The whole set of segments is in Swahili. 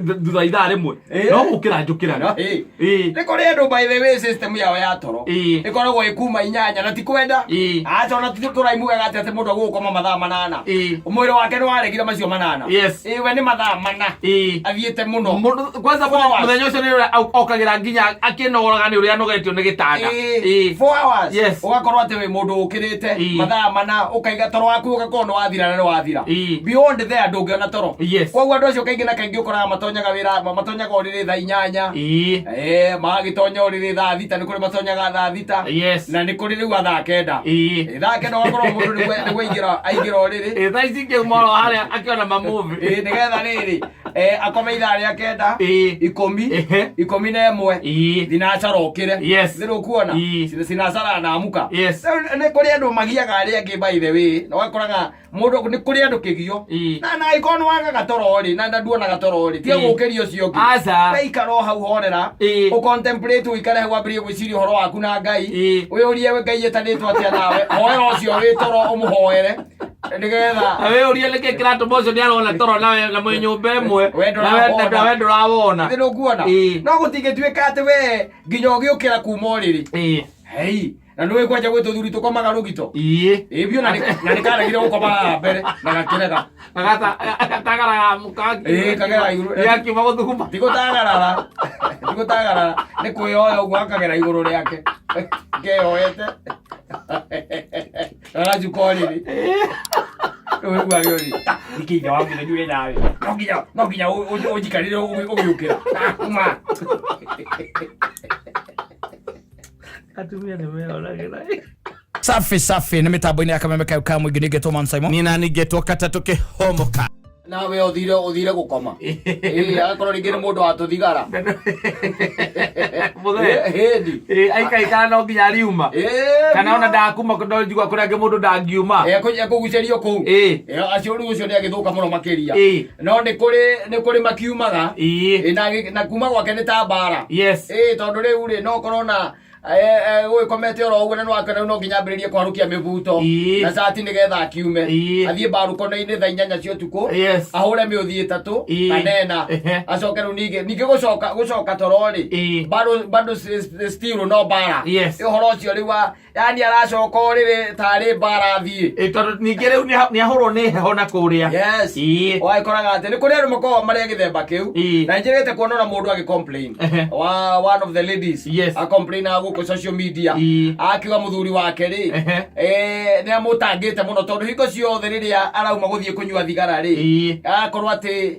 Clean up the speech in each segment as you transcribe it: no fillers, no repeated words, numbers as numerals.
thutha ithaa rimwe no gukira njukira ni kuri andu by the way system yao ya toro ikoragwo ikuma inyanya na ti kwenda acha ona turaimugaga ati mundu agukoma mathaa manana umwire wake ni waregire macio manana we ni mathaa mana athiete muno kwanza muthenya ucio ni okagira nginya akinogoraga ni uria nogetio ni gitanda 4 hours ugakorwo ati we mundu ukirite mathaa mana ukaiga toro waku ugakorwo ni wathira na ni wathira beyond there ndungiona toro koguo andu acio kaingi na kaingi ukoraga matonyaga wira matonyaga uriri thaa inyanya magagitonya uriri thaa thita ni kuri matonyaga thaa thita na ni kuri riu thaa kenda thaa kenda ugakorwo mundu ni aingira uriri thaa ici ngiumoro haria akiona mamuvi nigetha riri akome ithaa ria kenda 10 na imwe thinacara ukire thiru kuona thinacara naamuka ni kuri andu magiaga aria angi by the way na wakoraga mundu ni kuri andu kigio na ikono waga gatoro ri na nduona gatoro ri tie gukirio cio ki ikaro hau horera u contemplate uikare hau ambire gwiciria horo waku na Ngai uyurie we Ngai etanitwo atia nawe hoera ucio wi toro umuhoere nigetha we urie leke kirato bozo ni arona toro na mwe nyumba imwe na wendo rawona thiru kuona no gutigituika ati we nginya ugiukira kuma uriri hei na nduwe kwaja gwetu thuri tukomaga rugito bio na nikaragire gukoma mbere na gakirega agatagara mukangi kagera iguru yaki maguthuma tigutagarara ni kuyoya uguo akagera iguru riake ngeyoete araju koriri wewe gwariori nikinya wangu na juwe nawe no kinya ujikarire ugiukira kuma atumia ni wewe olagira safi na mitambo-ini ya Kameme ka mwingine geto man Simon ni nani geto katatoke homoka nawe uthire gukoma akorwo ringi ni mundu watuthigara muthee aikaikara no nginya riuma kana ona ndakuma ndonjigua kuria ngi mundu ndangiuma kugucerio kuu acio riu ucio ni agithuka muno makiria no ni kuri makiumaga na kuma gwake ni ta mbara tondu riu ri no korona komete oro uguo na wakana no nginya ambiririe kwarukia mibuto na sati nigetha akiume athie baru kona-ini thaa inyanya cia utuku ahure miuthi 3 kanena acoke riu ningi gucoka torori bado still no bara uhoro ucio riu yani aracoka uriri tari bara thie tondu ningi riu ni ahurwo ni heho na kuria waikoraga ati ni kuri andu makoragwo mari githemba kiu na njirite kuona na mundu agicomplain one of the ladies a complain ku social media akiwa muthuri wake ri ni amutangite muno tondu hingo ciothe riria arauma guthie kunyua thigara ri akorwo ati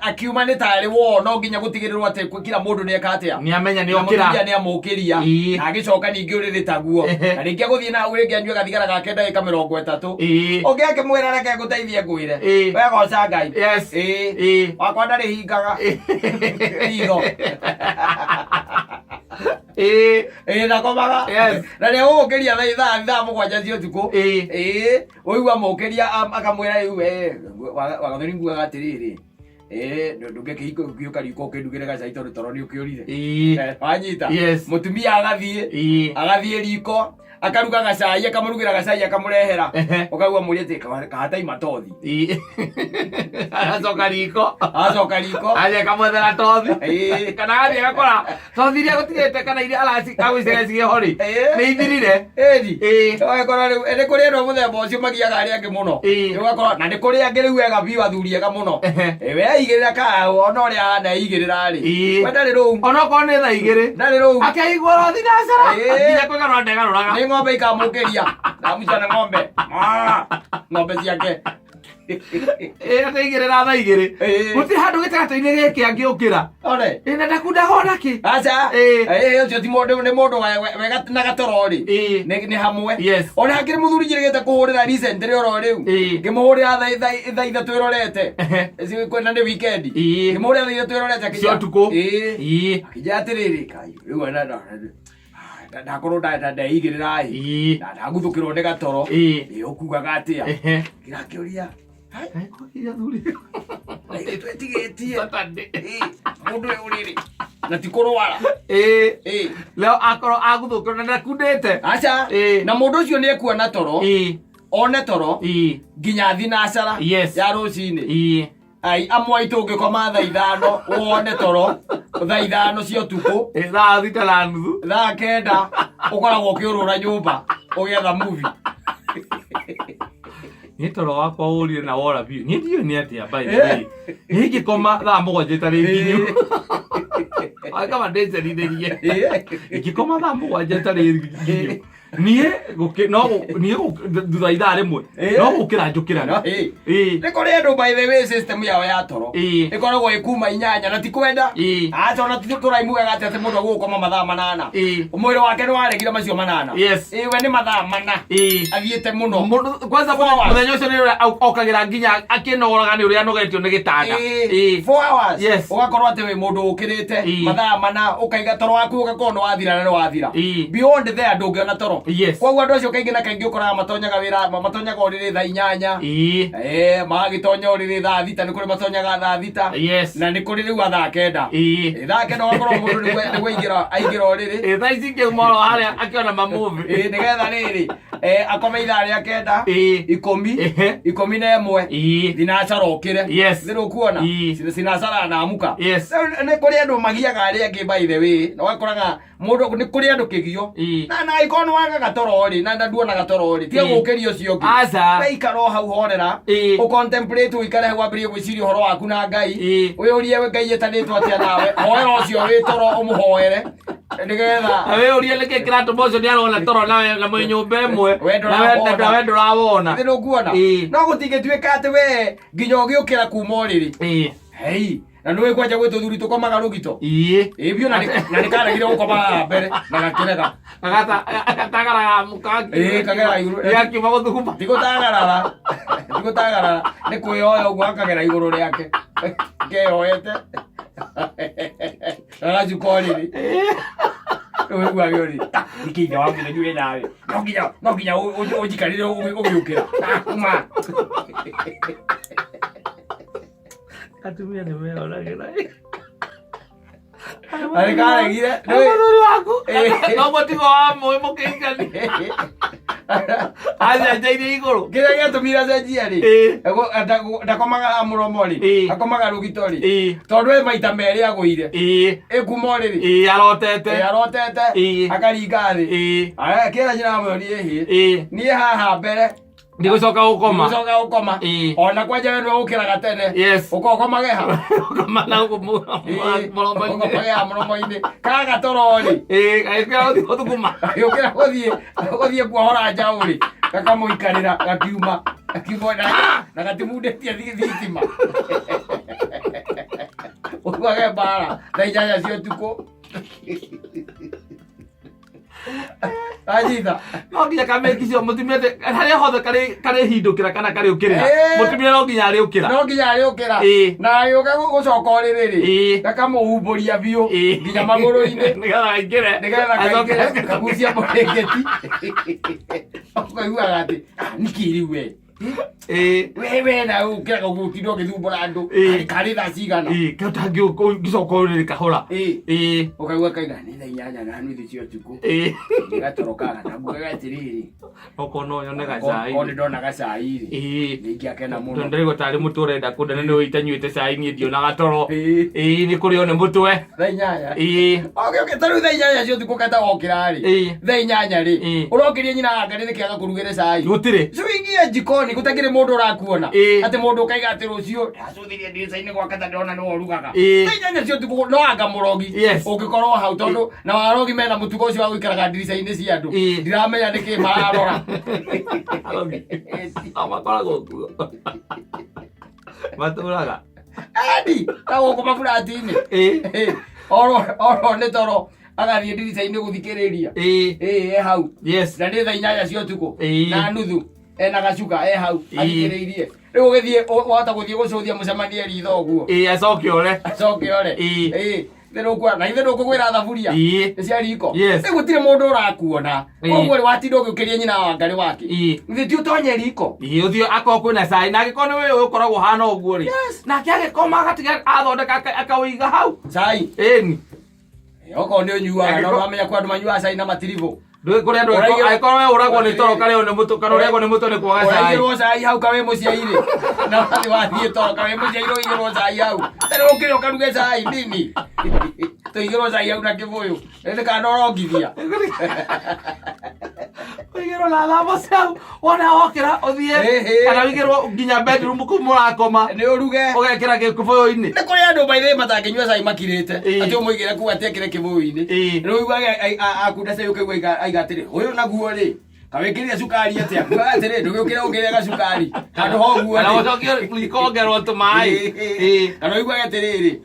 akiuma ni tari no nginya gutigirirwo ati kila mundu ni ekatia ni amenya ni okira ni amukiria na agicoka ningi uriri taguo na ringi guthie na uringi anyue gathigara gake ndagika 30 ungi akimwira reke guteithie ngwire we goca Ngai wakwa ndari hingaga ritho nakomaga na ni ugukiria thaa mugwanja cia utuku uigua mukiria akamwira riu wagathoni nguaga atiriri ndungĩkĩhiũka riko ũkĩndugĩre gacai tondũ toro nĩ ũkĩũrire wanyita mũtumia agathiĩ riko akaruga gacai akamũrugĩra gacai akamũrehera ũkaigua mũrĩ atĩ kahatai matothi acoka riko aje akamwethera tothi kana athi agakora tothi iria gũtigĩte kana iria agwĩcĩra cigeho rĩ nĩ ithirire ũgakora rĩu nĩ kũrĩ andũ mũthemba ũcio magiaga arĩa angĩ mũno ũgakora na nĩ kũrĩ angĩ rĩu ega biũ athuri ega mũno we aigĩrĩra kao ona ũrĩa ahana aigĩrĩra rĩ we ndarĩ rũu ona okorwo nĩ thaa igĩrĩ ndarĩ rũu akeigua rothi nacara nginya kwĩgarũra ndegarũraga nĩ ng'ombe ikamũkĩria ndamucana ng'ombe ciake akaigĩrĩra thaa igĩrĩ gũtirĩ handũ gĩtagatĩ-inĩ gĩkĩ angĩũkĩra na ndakundahona kĩ aca ũcio ti mũndũ nĩ mũndũ wega na gatoro rĩ nĩ hamwe ona hakĩrĩ mũthuri njĩrĩgĩte kũhũrĩra recently oro rĩu ngĩmũhũrĩra thaa ithatũ ĩrorete kwĩna nĩ weekend ngĩmũhũrĩra thaa ithatũ ĩrorete cia ũtukũ akĩnjĩra atĩrĩrĩ rĩu ndakorwo ndeigĩrĩra na ndaguthũkĩrwo nĩ gatoro ũkugaga atĩa ngĩrakĩũria twetigĩtie mũndũ ũyũ rĩrĩ na ti kũrwara leo akorwo aguthũkĩrwo na ndakundĩte aca na mũndũ ũcio nĩ ekuona toro one toro nginya thinacara ya rũcinĩ ai amwe itunge koma thaa 5 wone toro thaa 5 cia tuko thaa 6 na nuthu thaa 9 ukoragwo ukiurura nyumba ugetha movie ni toro wakwa urie na wora biu ni ndio ni atia by the way ni ngikoma thaa 7 tari nginyu aka madense ni nderie ngikoma thaa 7 tari nginyu nie thutha ithaa rimwe no gukira njukira ni kuri andu by the way system yao ya toro ikoragwo ikuma 8 na ti kwenda acha ona turaimugaga ati mundu agukoma mathaa 8 umwire wake ni waregire macio 8 we ni mathaa 4 athiete muno kwanza muthenya ucio ni okagira nginya akinogoraga ni uria nogetio ni gitanda 4 hours ugakorwo ati we mundu ukirite mathaa 4 ukaiga toro waku ugakorwo ni wathira na ni wathira beyond there ndungiona toro kwa andu acio kaingi na kaingi ukoraga matonyaga wira matonyaga oriri thaa 8 magitonya oriri thaa 6 ni kuri matonyaga thaa 6 na ni kuri riu thaa 9 thaa 9 wakorwo mundu ni gwingira aingira oriri thaa ici ngimoro haria akiona ma movie nigetha riri akome ithaa ria 9 11 thinacara ukire thiru kuona thinacara na amuka ni kuri andu magiaga aria angi by the way na wakoraga mundu ni kuri andu kigio na ikono waga gatorori na nduona gatorori tia gukirio cio ngi na ikaro hau horera u contemplate uikare hau ambirie gwiciria horo waku na Ngai uyurie we Ngai etanitwo atia nawe hoera ucio wi toro umuhoere nigetha we urie leke kirato bozo ni arona toro na mwe nyumba imwe na wendo rawona thiru kuona no gutigituika ati we nginya ugiukira kuma oriri hei na nduwe kwaja gwetu thuri tukomaga rugito ibyo na nikaragire gukoma mbere na gakirega agatagara mukaki kagera iguru yaki magothuma tigutagarara ni kuyoya ugo akagera iguru riake keyoete ala jukoriri wewe gwagori nikinya wangu na juwe nawe no kinya ujikarire ugiukira uma atumia ni wewe unagira ale kare gira nuri waku no motivo amo mukingani aja jairi iguru gira gatumira cenjia ri ego ndakomaga amuromori akomaga rugitori tondu maita meri aguire ekumoriri arotete akaringa thi aya kira nyina mwori ni haha mbere ndigucoka gukoma ona kwanja we no ukiraga tene ukokoma geha ukoma na muromo-ini kaga gatorori gaikira uthukuma ukira guthie kuohora njauri gakamuikarira gakiuma na gatimundetie thitima ukwage bara thaa 8 cia utuku ajitha no nginya kamekicio mutumia haria hothe kari hindukira kana kari ukirira mutumia no nginya ari ukira na yuga gucoka oriri gakamuhumburia biu nginya maguru-ini nigetha kaingire kagucia murengeti ukaiguaga ati nikiri we wewe na ukiraga ugutinda ugithumbura andu kari thaa cigana katangi ngicoka oriri kahora ukaigua kaina ni thaa 8 na nuthu cia utuku gatorokaga na mbuga gatiriri okono yone gacai oni ndona gacai ni ngiakena muno ndirigo tari muture nda kundana ni uitanyuite cai ni ndio na gatoro ni kuri one mutwe thaa 8 okay taru thaa 8 cia utuku kata okirari thaa 8 ri urokirie nyina ngari ni kiaga kurugire cai gutire swingia jikoni gutagire mundu urakuona ati mundu kaiga ati rucio ndacuthirie ndirica-ini gwaka ta ndona ni worugaga thaa 8 cia utuku no anga murogi ungikorwo hau tondu na warogi mena mutugo ucio wa guikaraga ndirica-ini cia andu ndiramenya niki mararora amakoragwo kuo maturaga adi tawoko mafurati-ini oro ni toro agathie ndirica-ini guthikiriria hau na ndi thaa 8 cia utuku na nuthu ena gacuka hau athikiriirie riu ugithie wahota guthie gucuthia mucemanie ritho uguo acoke ore thiru kwa na ithe ndukugwira thaburia cia riko gutire mundu urakuona koguo ri watinda ugiukiria nyina wa ngari wake ithi ti utonye riko uthio akorwo na cai na agikoni we ukoragwo hana uguo ri nake agikoma agatiga athondeka akawiga hau cai ni okorwo ni unyuaga no wamenya kwa andu manyuaga cai na matirivo Ndå kå rä andå angäkorwo we å ragwo nä toro karä o nä må tå kana å rä agwo nä må tå nä kwaga cai å cai hau kawe må ciairä na wathiä toro kawe må ciairä å igä rwo cai hau tarä å kä rä å karuge cai nini tå igä rwo cai hau na kä bå yå nä kana å rongithia igä rwo na thamo ciau wona wokä ra å thiä kana wigä rwo nginya bedroom kå må rakoma nä å ruge å gekä ra kä bå yå-inä nä kå rä andå maithä matangä nyua cai makirä te atä å må igä re kuu atä kä re kä bå yå-inä rä u igua akunda cai å kä igua aiga atä rä å yå naguo rä kawä kä ria cukari atä akuga atä rä ndå gä å kä re å kä rega cukari kandå hoguo ikongerwo tå maä kana oiguage atä rä rä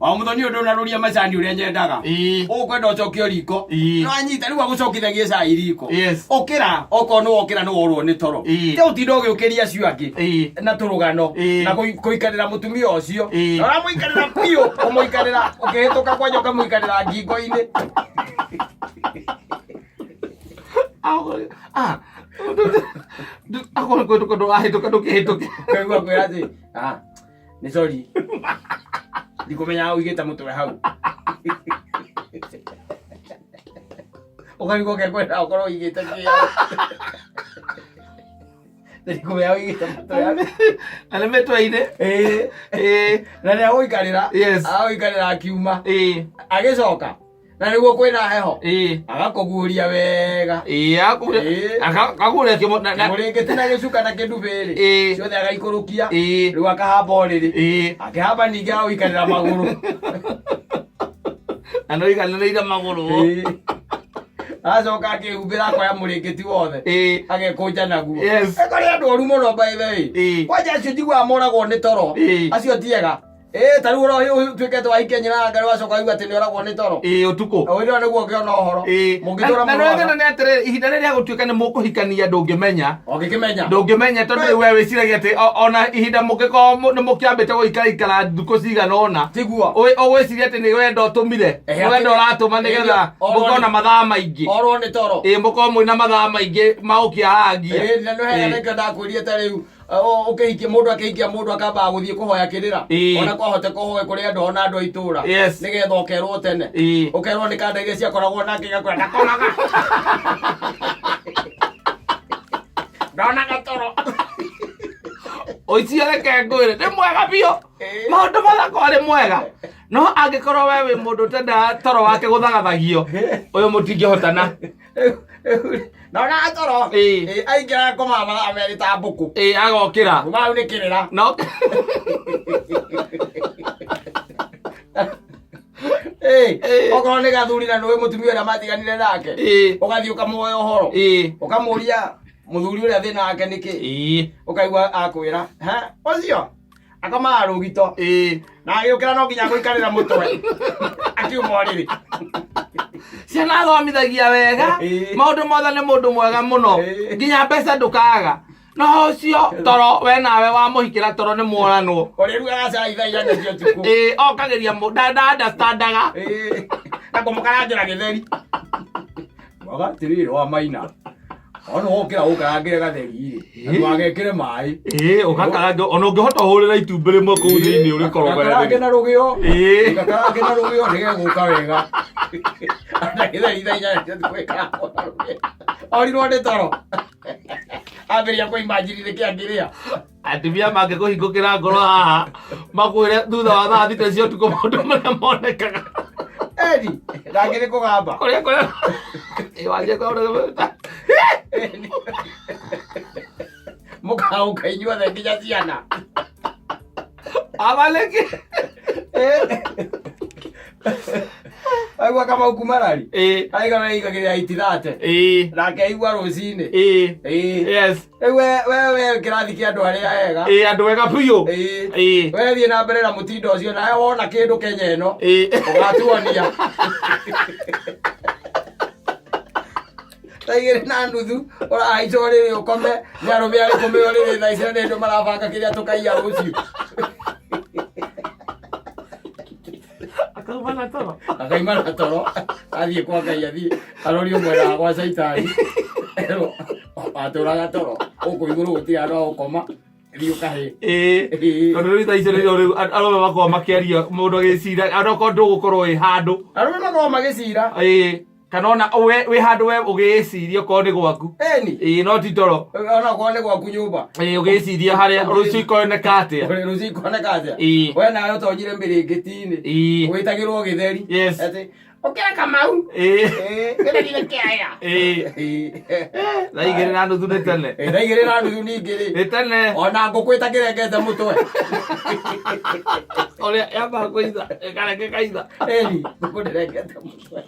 wa må thoni å ndå narå ria macani å rä a nyendaga å kwenda å cokie riko no anyita rä u agå cokithagie cai riko å kä ra okorwo nä wokä ra nä worwo nä toro te å tinda å gä å kä ria acio angä na tå rå gano na kå ikarä ra må tumia å cio na å ramå ikarä ra biå å må ikarä ra å kä hä tå ka kwanja å kamå ikarä ra ngingo-inä akorwo kwä tå kandå ahä tå ka ndå kä hä tå ke kaigua kwä ra atä nä sori ndikå menya å igä te må twe hau å karigwo ke kwenda å korwo å igä te kä ndikå menya å igä te må twe hau na nä mä twe-inä na nä agå ikarä ra agå ikarä ra akiuma agä coka na nä guo kwä na heho agakåguå ria wega akagå rä må rä ngä tä na gä cuka na kä ndubä rä ciothe agaikå rå kia rä u akahamba å rä rä akä hamba ningä agå ikarä ra magå rå na no iganä rä ire magå rå acoka akä humbä ra akoya må rä ngä ti wothe agekå nja naguo äkorä andå oru må no mbaithä kwanja acio njiguaga moragwo nä toro acio tiega ta rä u tuä kete waikenyera ngarä wacoka igua atä nä oragwo nä toro å tukå å nä nä guo ngä ona å horo må ngä tå ra nä atä rä ihinda rä rä agå tuä ka nä må kå hikania ndå ngä menya ndå ngä menya tondå rä we wä ciragia atä ona ihinda må ngä korwo nä må kä ambä te gå ikaraikara thikå cigana ona å gwä ciria atä nä wenda å tå mire wenda å ratå ma nä getha må korwo na mathaa maingä orwo nä toro må korwo mwä na mathaa maingä magå kä arangia na nä hega nä ndakwä rie ta rä u ukihikia mundu akihikia mundu akambaga guthie kuhoya kirira ona kwahote kuhoya kuri andu ona andu aitura nigetha ukerwo tene ukerwo ni kanda iria ciakoragwo nake gakwenda konaga ndona gatoro oici reke ngwire ni mwega biũ maundu mathako arĩ mwega no angĩkorwo we wĩ mũndũ ũtenda toro wake gũthagathagio ũyũ mũtingĩhotana ndona toro aingĩra kũmama mathaa merĩ ta mbũkũ agokĩra mau nĩ kĩrĩra no okorwo nĩ gathuri na nĩwe mũtumia ũrĩa matiganire nake ũgathiĩ ũkamũoya ũhoro ũkamũria muthuri uria thina wake niki ukaigua akwira ucio akama rugito na agĩũkĩra no nginya gũikarĩra mũtwe akiuma rĩrĩ ciana thomithagia wega maũndũ mothe nĩ mũndũ mwega mũno nginya mbeca ndũkaga no ũcio toro we nawe wamũhikĩra toro nĩ mworanwo ũrĩrugaga cai thaa inya cia ũtukũ okagĩria ndandastandaga na kũmũkarangĩra gĩtheri mwaga tirĩrĩ wa maina ono okira ukarangire gatheri andu agekire mai ugakaranga ono ngihota hurira itumbĩ rimwe kuu thiini uri korogerere na rugio ugakaranga na rugio nige guka wega na githeri thainya tweka orirwo nĩ toro ambiria kwa imagine kiangiria atumia mangĩkũhingũkĩra ngoro haha makwĩre thutha wa thaa thita cia ũtukũ maũndũ marĩa monekaga edi ndangĩrĩ kũgamba kũrĩa wanjie kwaũrĩga mũkaũka inyuothe nginya ciana abaleki aigua kama ukumarari aiga weigagĩrĩra itithate nake aigua rũcinĩ we kĩrathi kĩa andũ arĩa ega andũ ega biũ we thiĩ na mbere na mũtindo ũcio nawe wona kĩndũ Kenya ĩno ũgatuonia taigĩrĩ na nuthu ũrahaica ũrĩrĩ ũkome nĩ arũme arĩkũ me ũrĩrĩ thaa ici na nĩ andũ marabanga kĩrĩa tũkaiya rũciũ akaima na toro athiĩ kwa Ngai athiĩ arorio mwena gwa caitani atũraga toro gũkũ igũrũ gũtirĩ andũ a gũkoma thiĩ ũkahĩ tondũ rĩu thaa ici rĩu arũme makorwo makĩaria mũndũ agĩcira onokorwo ndũgũkorwo wĩ handũ arũme makorwo magĩcira kana ona we handu we ugiciria ko ni gwaku no ti toro ona ko ni gwaku nyumba ugiciria haria ruciko ne kate ruciko ne kate we na yo tonjire mbirigitini witagirwo githeri ati okera Kamau kene dile kaya Daigere na nuthu ne tene daigere na nuthu ni ngiri tene ona ngukwita kirengete mutwe oria yamba kuitha kana ke kaitha ngukwita kirengete mutwe